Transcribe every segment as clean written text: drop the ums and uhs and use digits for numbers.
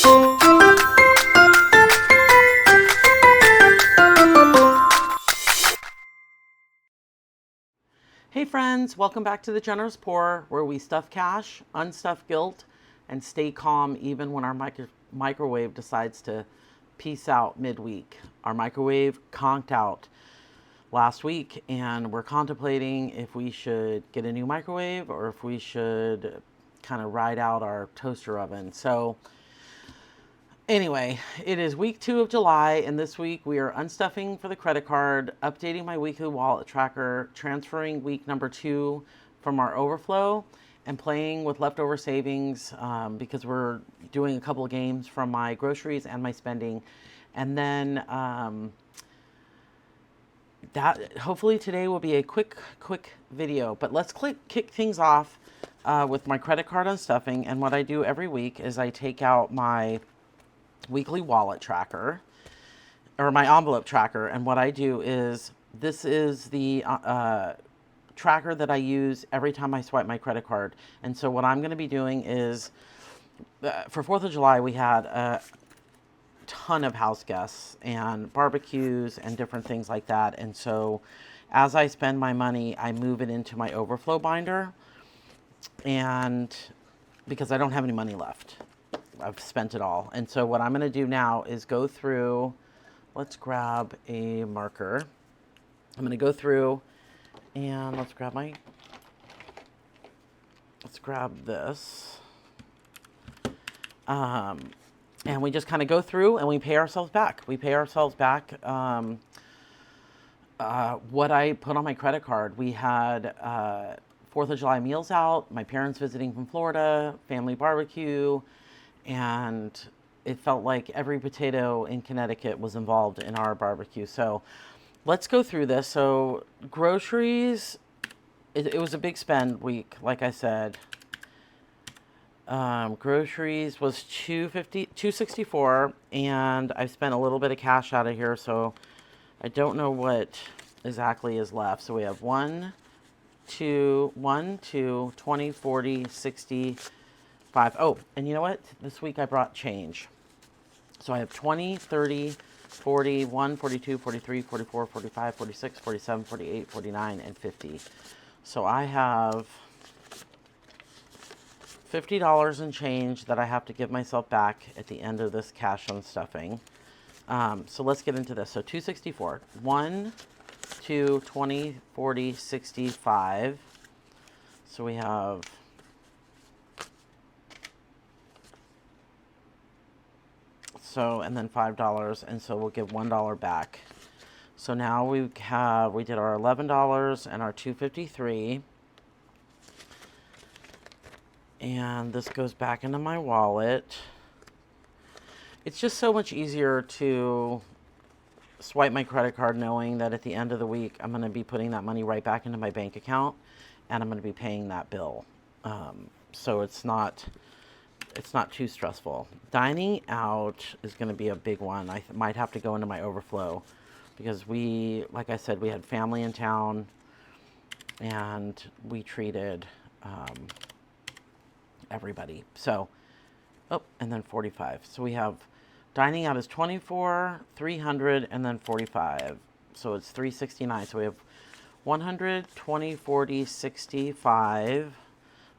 Hey friends, welcome back to the Generous Pour, where we stuff cash, unstuff guilt, and stay calm even when our microwave decides to peace out midweek. Our microwave conked out last week, and we're contemplating if we should get a new microwave or if we should kind of ride out our toaster oven. So anyway, it is week 2 of July, and this week we are unstuffing for the credit card, updating my weekly wallet tracker, transferring week number 2 from our overflow, and playing with leftover savings because we're doing a couple of games from my groceries and my spending. And then that hopefully today will be a quick video. But let's kick things off with my credit card unstuffing. And what I do every week is I take out my weekly wallet tracker or my envelope tracker, and what I do is this is the tracker that I use every time I swipe my credit card. And so what I'm going to be doing is for 4th of July we had a ton of house guests and barbecues and different things like that, and so as I spend my money I move it into my overflow binder, and because I don't have any money left, I've spent it all. And so what I'm going to do now is go through, let's grab a marker. I'm going to go through and let's grab this. And we just kind of go through and we pay ourselves back. We pay ourselves back what I put on my credit card. We had 4th of July meals out, my parents visiting from Florida, family barbecue, and it felt like every potato in Connecticut was involved in our barbecue. So let's go through this. So groceries, it was a big spend week, like I said. Groceries was $264, and I've spent a little bit of cash out of here, so I don't know what exactly is left. So we have 1, 2, 20, 40, 60, 5. Oh, and you know what? This week I brought change. So I have 20, 30, 41, 42, 43, 44, 45, 46, 47, 48, 49, and 50. So I have $50 in change that I have to give myself back at the end of this cash unstuffing. So let's get into this. So 264. 1, 2, 20, 40, 65. So we have and then $5, and so we'll give $1 back. So now we did our $11 and our $253, and this goes back into my wallet. It's just so much easier to swipe my credit card knowing that at the end of the week I'm going to be putting that money right back into my bank account, and I'm going to be paying that bill. So it's not too stressful. Dining out is going to be a big one. I might have to go into my overflow because like I said, we had family in town and we treated everybody. So, and then 45. So we have dining out is 24, 300, and then 45. So it's 369. So we have 100, 20, 40, 65.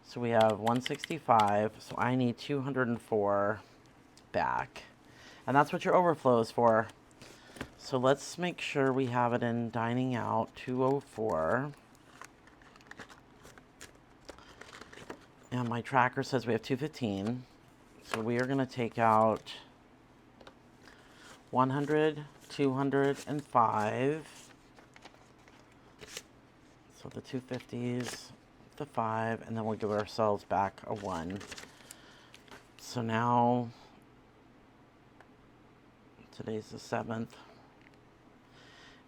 So we have 165, so I need 204 back. And that's what your overflow is for. So let's make sure we have it in dining out, 204. And my tracker says we have 215. So we are going to take out 100, 205. So the 250s. The 5, and then we'll give ourselves back a 1. So now today's the 7th,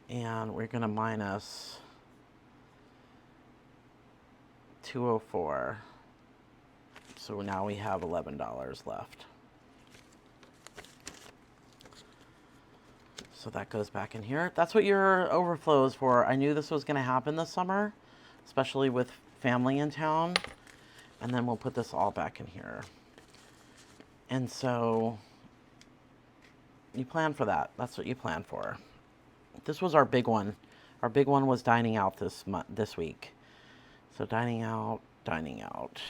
and we're going to minus 204. So now we have $11 left. So that goes back in here. That's what your overflow is for. I knew this was going to happen this summer, especially with family in town. And then we'll put this all back in here. And so you plan for that. That's what you plan for. This was our big one. Our big one was dining out this week. So dining out, dining out.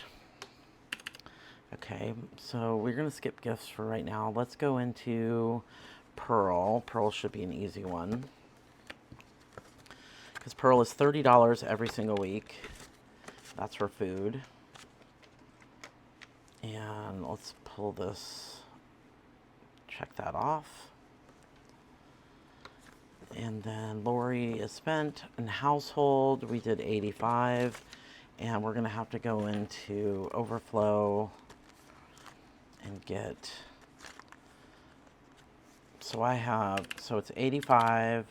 Okay, so we're going to skip gifts for right now. Let's go into Pearl. Pearl should be an easy one, because Pearl is $30 every single week. That's for food. And let's pull this, check that off. And then Lori is spent. In household, we did 85. And we're going to have to go into overflow and get, so it's 85.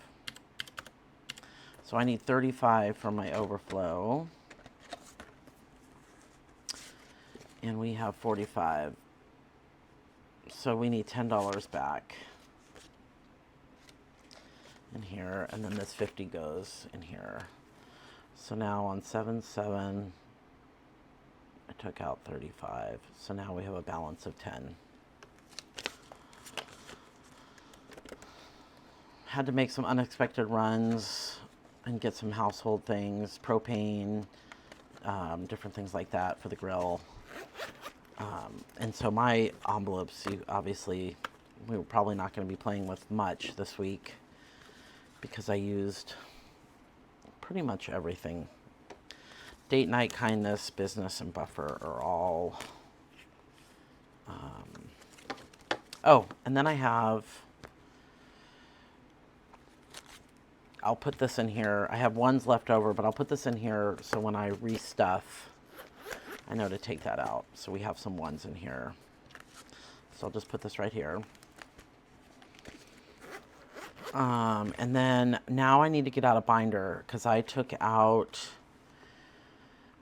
So I need 35 for my overflow. And we have 45. So we need $10 back in here, and then this 50 goes in here. So now on 7/7, I took out 35. So now we have a balance of 10. Had to make some unexpected runs and get some household things, propane, different things like that for the grill. And so my envelopes, obviously, we were probably not going to be playing with much this week, because I used pretty much everything. Date night, kindness, business, and buffer are all. Oh, and then I'll put this in here. I have ones left over, but I'll put this in here so when I restuff, I know to take that out. So we have some ones in here. So I'll just put this right here. And then now I need to get out a binder, because I took out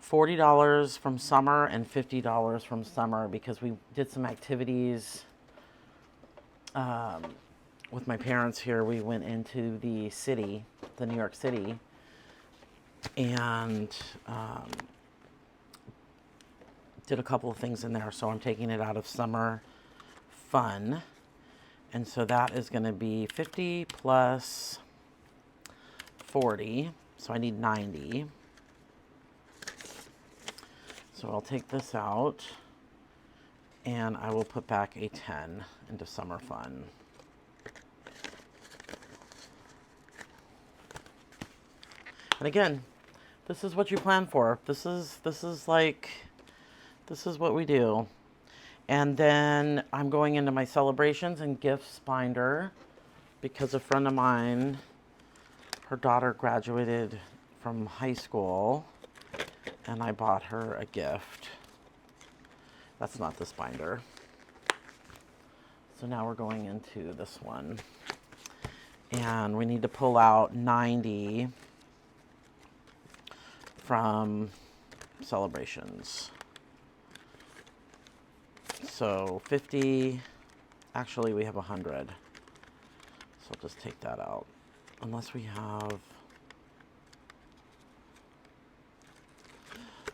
$40 from summer and $50 from summer, because we did some activities with my parents here. We went into the city, the New York City, and did a couple of things in there. So I'm taking it out of summer fun. And so that is going to be 50 plus 40. So I need 90. So I'll take this out, and I will put back a 10 into summer fun. And again, this is what you plan for. This is what we do. And then I'm going into my celebrations and gifts binder, because a friend of mine, her daughter graduated from high school, and I bought her a gift. That's not this binder. So now we're going into this one. And we need to pull out 90 from celebrations. So 50, actually we have 100. So I'll just take that out. Unless we have,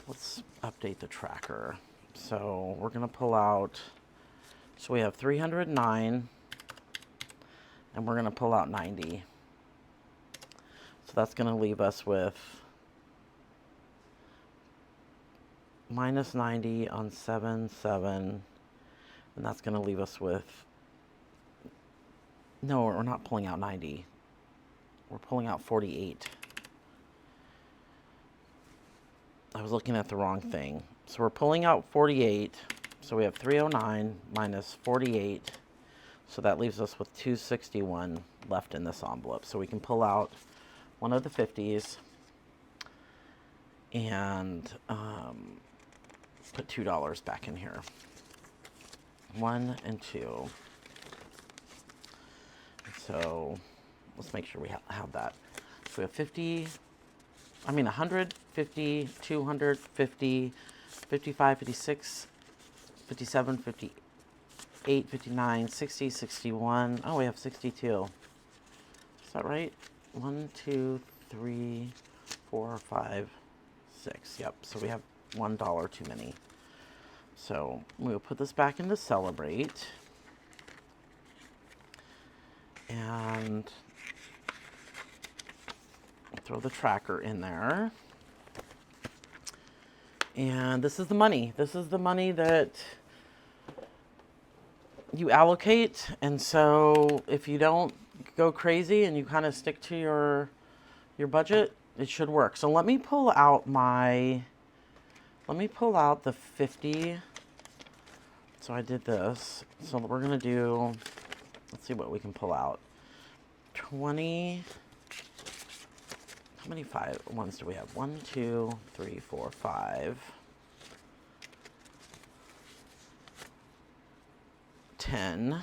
let's update the tracker. So we're going to pull out, so we have 309, and we're going to pull out 90. So that's going to leave us with minus 90 on 7/7, and that's going to leave us with, no, we're not pulling out 90. We're pulling out 48. I was looking at the wrong thing. So we're pulling out 48. So we have 309 minus 48. So that leaves us with 261 left in this envelope. So we can pull out one of the 50s and put $2 back in here. 1 and 2. So let's make sure we have that. So we have 50, 100, 50, 200, 50, 55, 56, 57, 58, 59, 60, 61. Oh, we have 62. Is that right? 1, 2, 3, 4, 5, 6. Yep. So we have $1 too many. So we'll put this back into Celebrate. And throw the tracker in there. And this is the money. This is the money that you allocate. And so if you don't go crazy and you kind of stick to your budget, it should work. So let me pull out the 50. So I did this. So we're going to do, let's see what we can pull out. 20. How many ones do we have? 1, 2, 3, 4, 5. 10.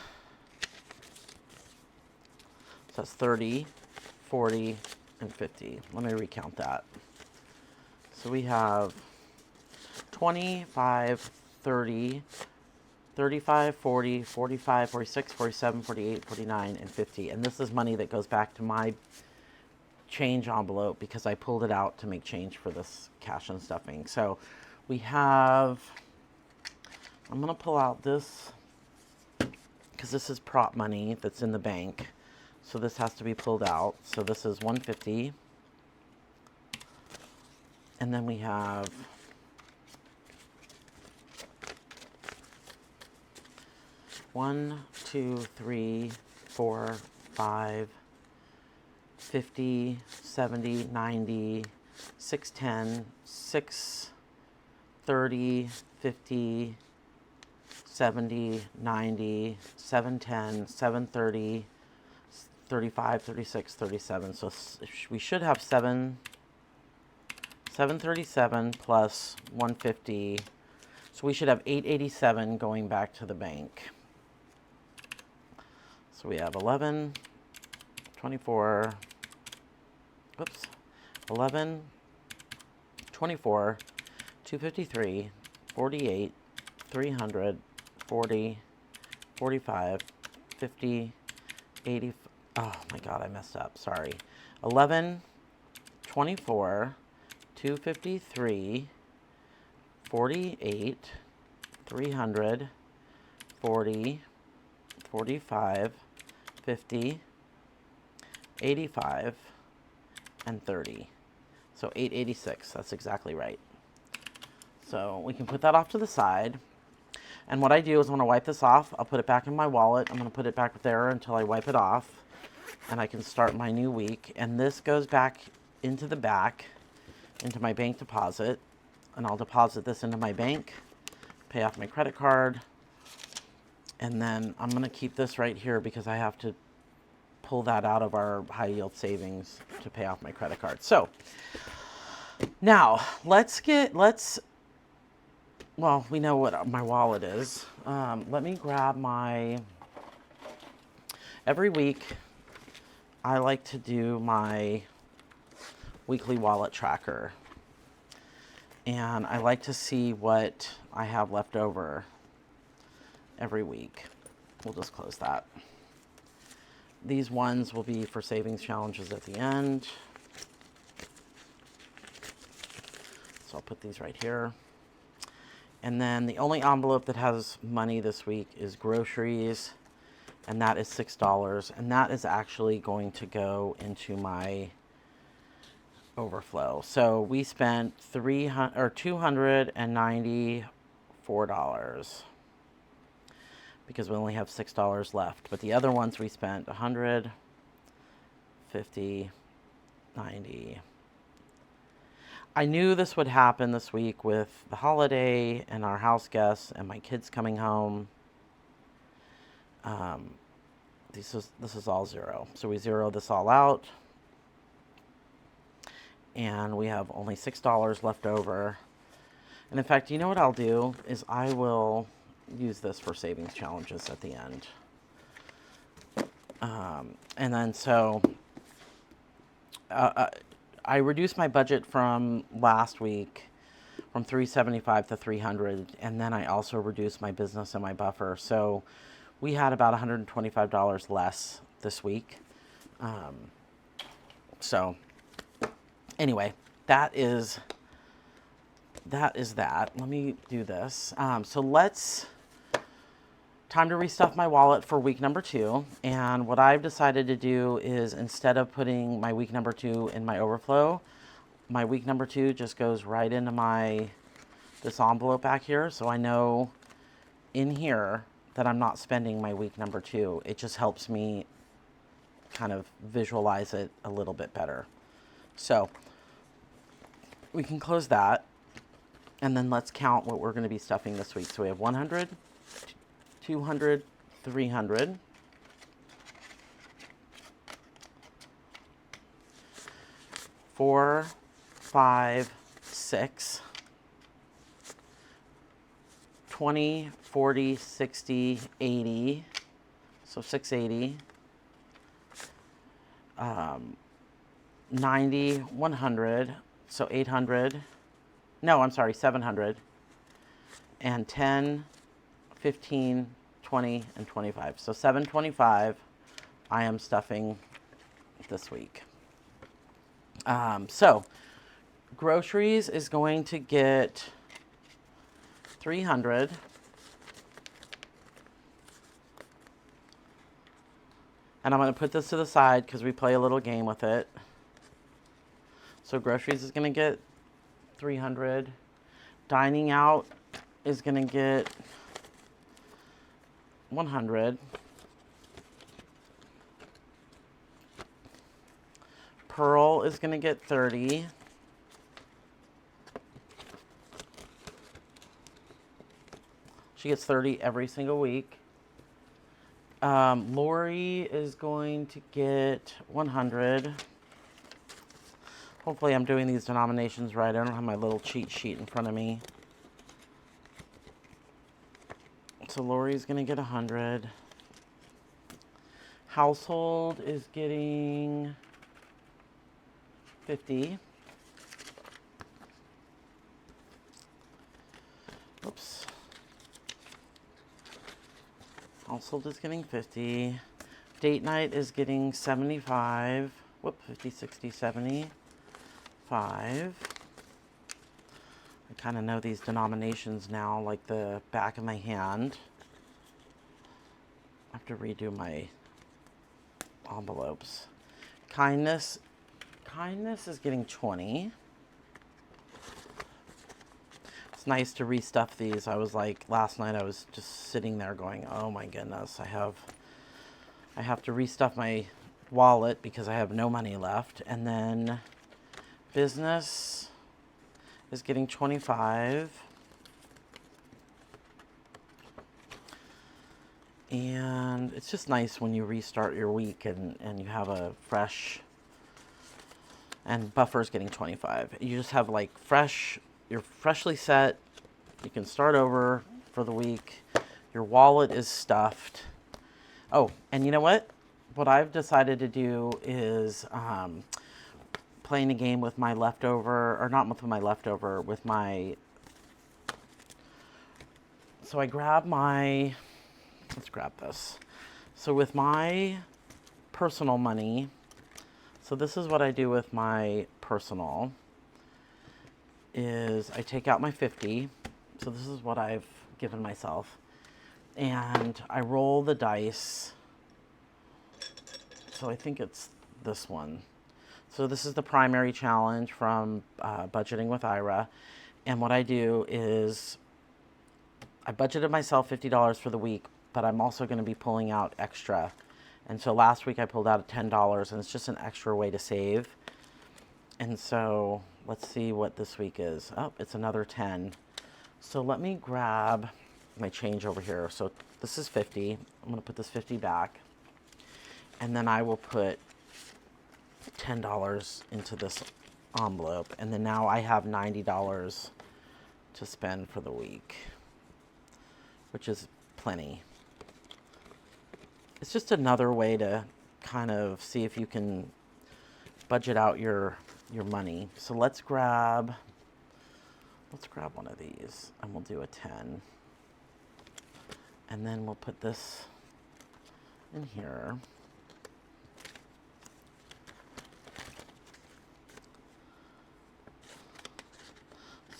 So that's 30, 40, and 50. Let me recount that. So we have 25, 30, 35, 40, 45, 46, 47, 48, 49, and 50. And this is money that goes back to my change envelope because I pulled it out to make change for this cash and stuffing. So we have, I'm going to pull out this because this is prop money that's in the bank. So this has to be pulled out. So this is 150. And then we have 1, 2, 3, 4, 5, 50, 70, 90, 610, 630, 50, 70, 90, 710, 730, 35, 36, 37. So we should have 737 plus 150. So we should have 887 going back to the bank. So we have 11, 24, whoops, 11, 24, 253, 48, 300, 40, 45, 50, 80, oh my God, I messed up, sorry. 11, 24, 253, 48, 300, 40, 45, 50, 85, and 30. So 886, that's exactly right. So we can put that off to the side. And what I do is when I wipe this off, I'll put it back in my wallet. I'm going to put it back there until I wipe it off. And I can start my new week. And this goes back into the back, into my bank deposit. And I'll deposit this into my bank, pay off my credit card. And then I'm going to keep this right here because I have to pull that out of our high yield savings to pay off my credit card. So now well, we know what my wallet is. Let me grab every week I like to do my weekly wallet tracker. And I like to see what I have left over every week. We'll just close that. These ones will be for savings challenges at the end. So I'll put these right here. And then the only envelope that has money this week is Groceries, and that is $6. And that is actually going to go into my overflow. So we spent $294 because we only have $6 left. But the other ones we spent 100, 50, 90. I knew this would happen this week with the holiday and our house guests and my kids coming home. This is all zero. So we zero this all out. And we have only $6 left over. And in fact, you know what I'll do is I will use this for savings challenges at the end. And then so I reduced my budget from last week from $375 to $300, and then I also reduced my business and my buffer. So we had about $125 less this week. So anyway, that is that is that. Let me do this. Time to restuff my wallet for week number 2. And what I've decided to do is, instead of putting my week number 2 in my overflow, my week number 2 just goes right into this envelope back here. So I know in here that I'm not spending my week number 2. It just helps me kind of visualize it a little bit better. So we can close that. And then let's count what we're going to be stuffing this week. So we have 100, 200, 300, 4, 5, 6, 20, 40, 60, 80, so 680, 90, 100, so 800, no, I'm sorry, 700, and 10, 15, 20, and 25. So 725 I am stuffing this week. So groceries is going to get 300. And I'm going to put this to the side because we play a little game with it. So groceries is going to get 300. Dining out is going to get 100. Pearl is going to get 30. She gets 30 every single week. Lori is going to get 100. Hopefully I'm doing these denominations right. I don't have my little cheat sheet in front of me. So Lori's going to get 100. Household is getting 50. Oops. Household is getting 50. Date night is getting 75. Whoop, 50, 60, 70. 5. I kind of know these denominations now like the back of my hand. I have to redo my envelopes. Kindness is getting 20. It's nice to restuff these. I was like, last night I was just sitting there going, oh my goodness, I have to restuff my wallet because I have no money left. And then business is getting 25. And it's just nice when you restart your week and you have a fresh, and buffer's getting 25. You just have like you're freshly set. You can start over for the week. Your wallet is stuffed. Oh, and you know what? What I've decided to do is playing a game with my leftover, or not with my leftover, with my, so I grab my, let's grab this. So with my personal money, so this is what I do with my personal, is I take out my 50. So this is what I've given myself. And I roll the dice. So I think it's this one. So this is the primary challenge from Budgeting with Ira. And what I do is I budgeted myself $50 for the week, but I'm also going to be pulling out extra. And so last week I pulled out $10, and it's just an extra way to save. And so let's see what this week is. Oh, it's another 10. So let me grab my change over here. So this is 50. I'm going to put this 50 back. And then I will put $10 into this envelope. And then now I have $90 to spend for the week, which is plenty. It's just another way to kind of see if you can budget out your money. So let's grab one of these, and we'll do a 10. And then we'll put this in here.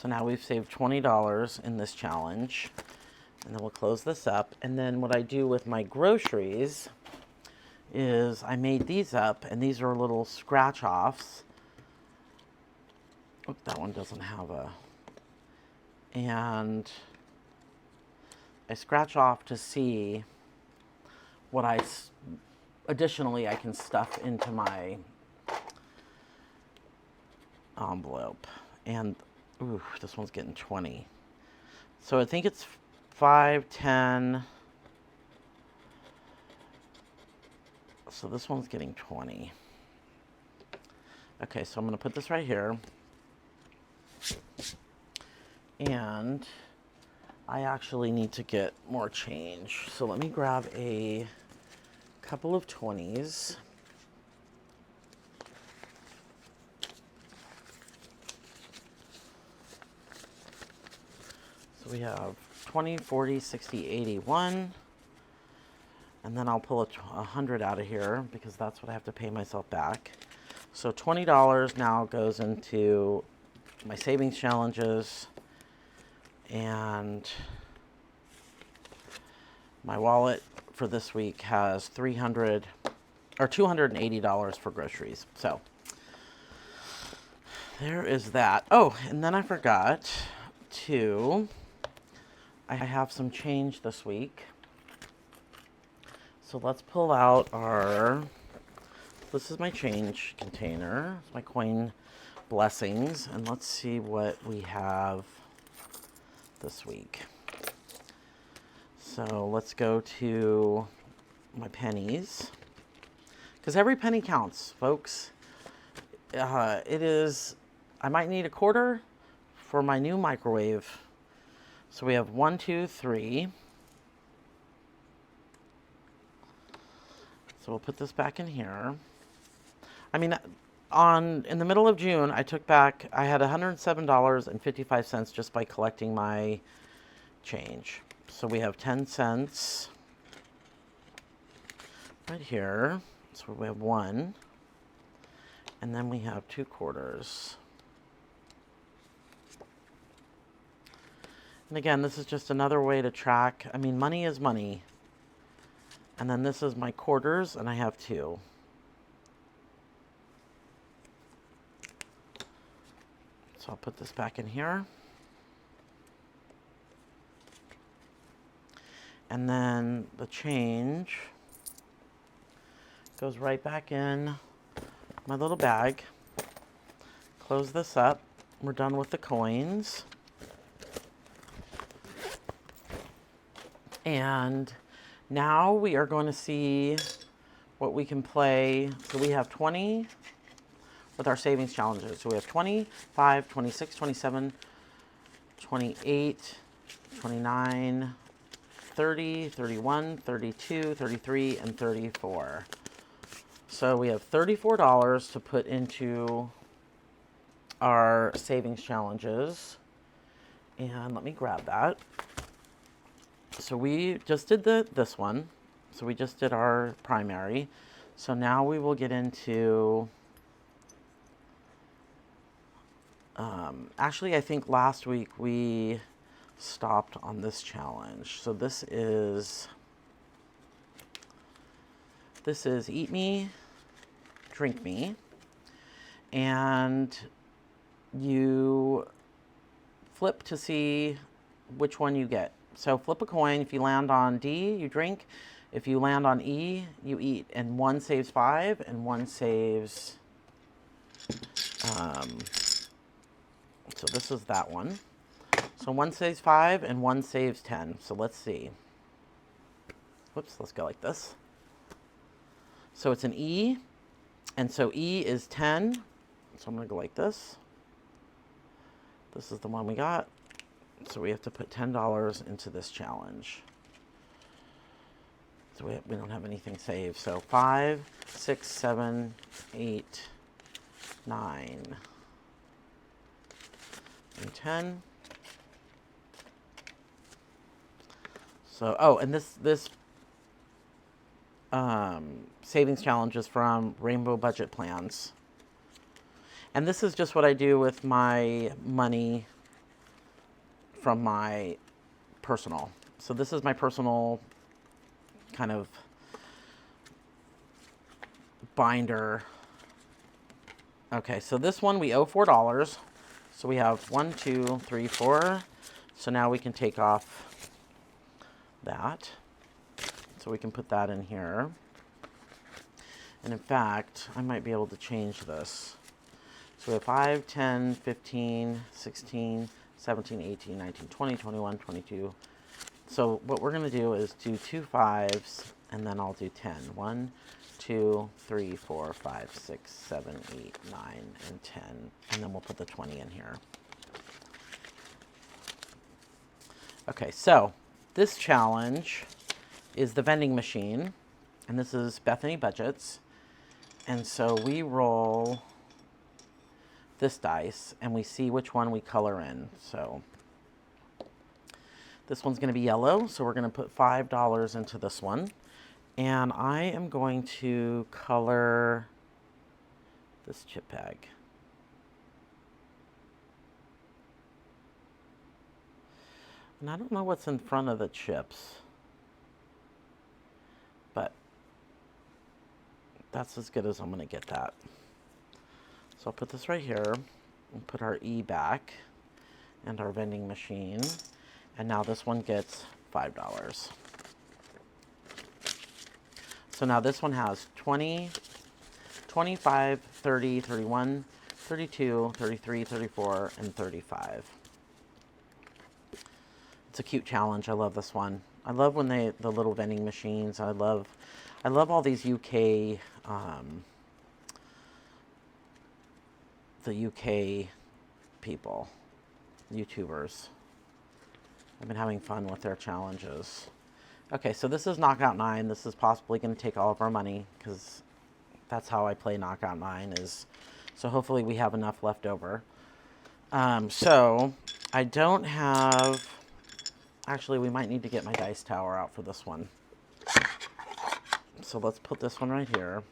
So now we've saved $20 in this challenge. And then we'll close this up. And then what I do with my groceries is I made these up, and these are little scratch offs. Oh, that one doesn't have a... And I scratch off to see what additionally I can stuff into my envelope. And, ooh, this one's getting 20. So I think it's 5, 10. So this one's getting 20. Okay, so I'm going to put this right here. And I actually need to get more change. So let me grab a couple of 20s. So we have 20, 40, 60, 81. And then I'll pull a 100 out of here because that's what I have to pay myself back. So $20 now goes into my savings challenges, and my wallet for this week has $280 for groceries. So there is that. Oh, and then I forgot I have some change this week. So let's pull out this is my change container, it's my coin blessings, and let's see what we have this week. So let's go to my pennies, because every penny counts, folks. I might need a quarter for my new microwave. So we have 1, 2, 3. So we'll put this back in here. I mean, in the middle of June, I had $107.55 just by collecting my change. So we have 10 cents right here. So we have 1. And then we have 2 quarters. And again, this is just another way to track. I mean, money is money. And then this is my quarters, and I have 2. So I'll put this back in here. And then the change goes right back in my little bag. Close this up. We're done with the coins. And now we are going to see what we can play. So we have 20 with our savings challenges. So we have 25, 26, 27, 28, 29, 30, 31, 32, 33, and 34. So we have $34 to put into our savings challenges. And let me grab that. So we just did this one. So we just did our primary. So now we will get into, actually I think last week we stopped on this challenge. So this is Eat Me, Drink Me. And you flip to see which one you get. So flip a coin. If you land on D, you drink. If you land on E, you eat. And one saves 5 and one saves, so this is that one. So one saves 5 and one saves 10. So let's see. Whoops, let's go like this. So it's an E. And so E is 10. So I'm going to go like this. This is the one we got. So we have to put $10 into this challenge. So we don't have anything saved. So 5, 6, 7, 8, 9, and 10. So, oh, and this savings challenge is from Rainbow Budget Plans. And this is just what I do with my money from my personal. So this is my personal kind of binder. Okay, so this one we owe $4. So we have 1, 2, 3, 4. So now we can take off that. So we can put that in here. And in fact, I might be able to change this. So we have 5, 10, 15, 16, 17, 18, 19, 20, 21, 22. So what we're going to do is do 2 5s, and then I'll do 10. 1, 2, 3, 4, 5, 6, 7, 8, 9, and 10. And then we'll put the 20 in here. Okay, so this challenge is the vending machine, and this is Bethany Budgets. And so we roll this dice, and we see which one we color in. So this one's going to be yellow, so we're going to put $5 into this one. And I am going to color this chip bag. And I don't know what's in front of the chips, but that's as good as I'm going to get that. So I'll put this right here and put our E back and our vending machine. And now this one gets $5. So now this one has 20, 25, 30, 31, 32, 33, 34, and 35. It's a cute challenge. I love this one. I love when the little vending machines. I love all these UK, the UK people, YouTubers. I've been having fun with their challenges. Okay, so this is Knockout 9. This is possibly going to take all of our money because that's how I play Knockout 9 is. So hopefully we have enough left over. So I don't have... Actually, we might need to get my dice tower out for this one. So let's put this one right here.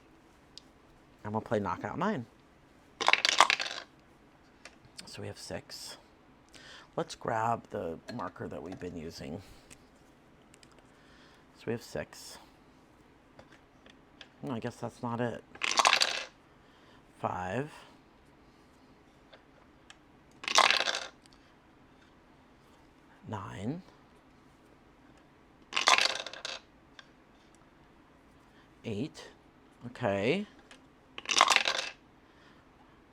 And we'll play Knockout 9. So we have 6. Let's grab the marker that we've been using. So we have 6. No, I guess that's not it. 5. 9. 8. Okay.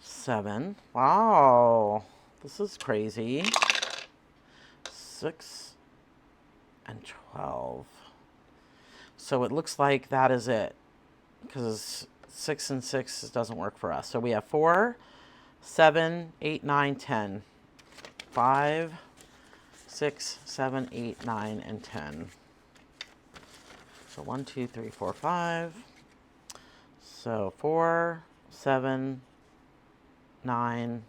7. Wow. This is crazy. 6 and 12. So it looks like that is it, because 6 and 6 doesn't work for us. So we have 4, 7, 8, 9, 10. 5, 6, 7, 8, 9, and 10. So 1, 2, 3, 4, 5. So 4, 7, 9,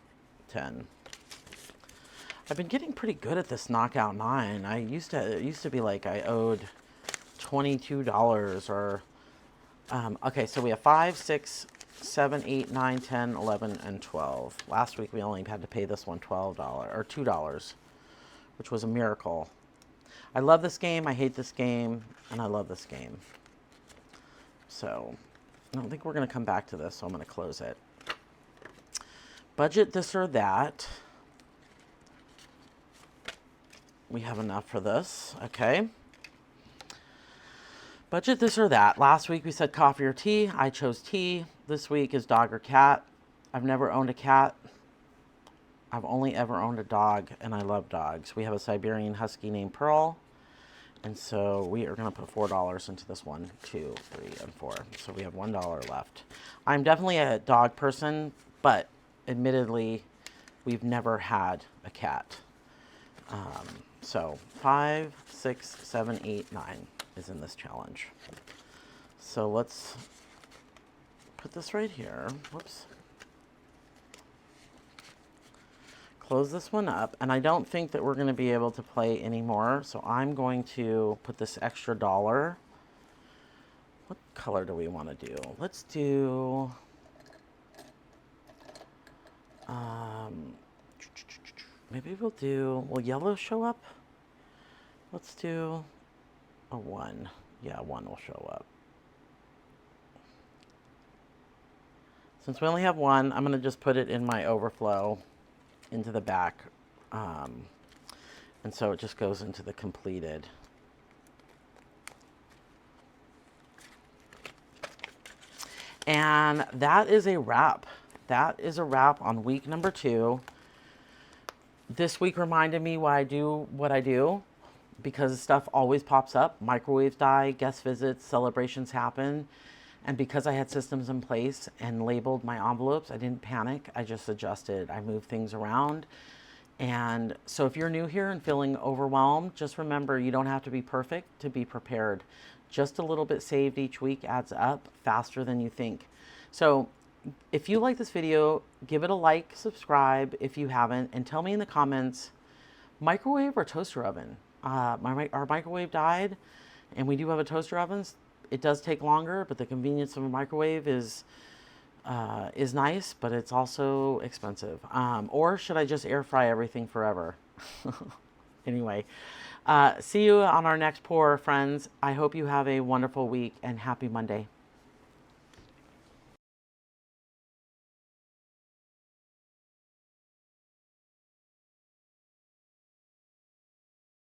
10. I've been getting pretty good at this Knockout 9. It used to be like I owed $22 or okay, so we have 5, 6, 7, 8, 9, 10, 11, and 12. Last week we only had to pay this one $12 or $2, which was a miracle. I love this game, I hate this game, and I love this game. So I don't think we're going to come back to this, so I'm going to close it. Budget this or that. We have enough for this, okay. Budget this or that. Last week we said coffee or tea. I chose tea. This week is dog or cat. I've never owned a cat. I've only ever owned a dog, and I love dogs. We have a Siberian Husky named Pearl, and so we are going to put $4 into this. 1, 2, 3, and 4. So we have $1 left. I'm definitely a dog person, but admittedly, we've never had a cat. So 5, 6, 7, 8, 9 is in this challenge. So let's put this right here. Whoops. Close this one up, and I don't think that we're going to be able to play anymore, so I'm going to put this extra $1. What color do we want to do? Let's do maybe will yellow show up? Let's do a 1. Yeah, 1 will show up. Since we only have 1, I'm going to just put it in my overflow into the back. And so it just goes into the completed. And that is a wrap. That is a wrap on week number 2. This week reminded me why I do what I do, because stuff always pops up. Microwaves die, guest visits, celebrations happen. And because I had systems in place and labeled my envelopes, I didn't panic. I just adjusted. I moved things around. And so if you're new here and feeling overwhelmed, just remember you don't have to be perfect to be prepared. Just a little bit saved each week adds up faster than you think. So if you like this video, give it a like, subscribe if you haven't, and tell me in the comments, microwave or toaster oven? Our microwave died, and we do have a toaster oven. It does take longer, but the convenience of a microwave is nice, but it's also expensive. Or should I just air fry everything forever? Anyway, see you on our next pour, friends. I hope you have a wonderful week and happy Monday.